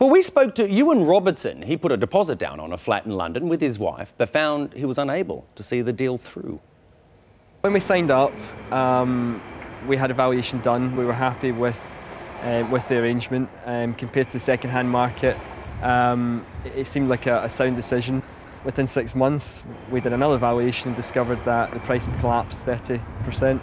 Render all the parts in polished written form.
Well, we spoke to Ewan Robertson. He put a deposit down on a flat in London with his wife, but found he was unable to see the deal through. When we signed up, we had a valuation done. We were happy with the arrangement. Compared to the second-hand market, it seemed like a sound decision. Within 6 months, we did another valuation and discovered that the price had collapsed 30%.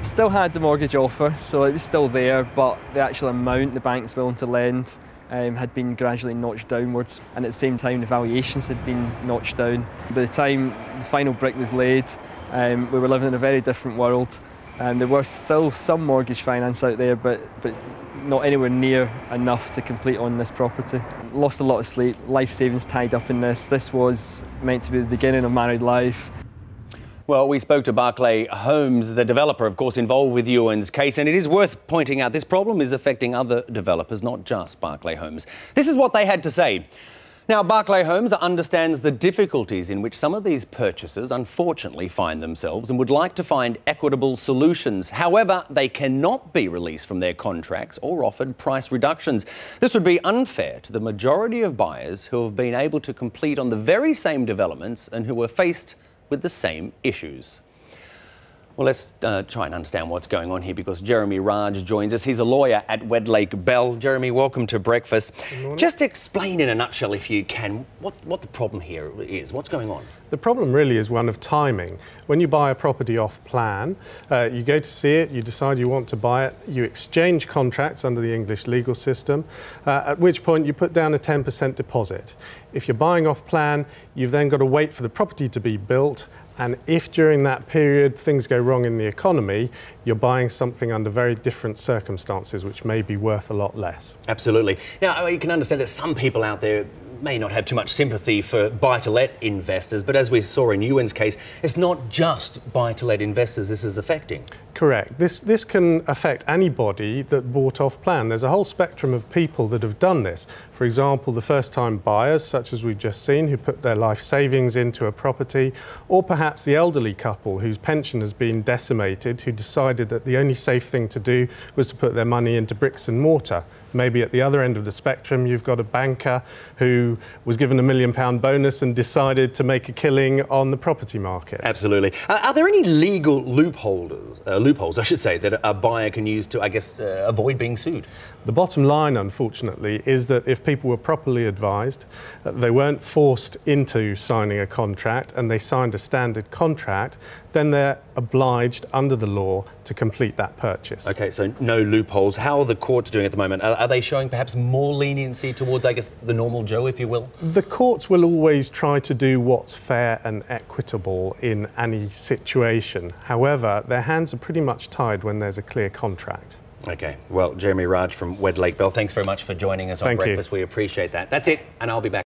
Still had the mortgage offer, so it was still there, but the actual amount the bank's willing to lend had been gradually notched downwards, and at the same time the valuations had been notched down. By the time the final brick was laid, we were living in a very different world, and there was still some mortgage finance out there, but not anywhere near enough to complete on this property. Lost a lot of sleep, life savings tied up in this. This was meant to be the beginning of married life. Well, we spoke to Berkeley Homes, the developer, of course, involved with Ewan's case, and it is worth pointing out this problem is affecting other developers, not just Berkeley Homes. This is what they had to say. Now, Berkeley Homes understands the difficulties in which some of these purchasers unfortunately find themselves and would like to find equitable solutions. However, they cannot be released from their contracts or offered price reductions. This would be unfair to the majority of buyers who have been able to complete on the very same developments and who are faced with the same issues. Well, let's try and understand what's going on here, because Jeremy Raj joins us. He's a lawyer at Wedlake Bell. Jeremy, welcome to breakfast. Just explain in a nutshell, if you can, what the problem here is. What's going on? The problem really is one of timing. When you buy a property off plan, you go to see it, you decide you want to buy it, you exchange contracts under the English legal system, at which point you put down a 10% deposit. If you're buying off plan, you've then got to wait for the property to be built, and if during that period things go wrong in the economy, you're buying something under very different circumstances, which may be worth a lot less. Absolutely. Now, you can understand that some people out there may not have too much sympathy for buy-to-let investors, but as we saw in Ewan's case, it's not just buy-to-let investors this is affecting. Correct. This can affect anybody that bought off plan. There's a whole spectrum of people that have done this. For example, the first-time buyers, such as we've just seen, who put their life savings into a property, or perhaps the elderly couple whose pension has been decimated, who decided that the only safe thing to do was to put their money into bricks and mortar. Maybe at the other end of the spectrum, you've got a banker who was given £1 million bonus and decided to make a killing on the property market. Absolutely. Are there any legal loopholes, I should say, that a buyer can use to, I guess, avoid being sued? The bottom line, unfortunately, is that if people were properly advised, they weren't forced into signing a contract and they signed a standard contract, then they're obliged under the law to complete that purchase. OK, so no loopholes. How are the courts doing at the moment? Are they showing perhaps more leniency towards, I guess, the normal Joe, if you will? The courts will always try to do what's fair and equitable in any situation. However, their hands are pretty much tied when there's a clear contract. OK, well, Jeremy Raj from Wedlake Bell, thanks very much for joining us on Breakfast. We appreciate that. That's it, and I'll be back.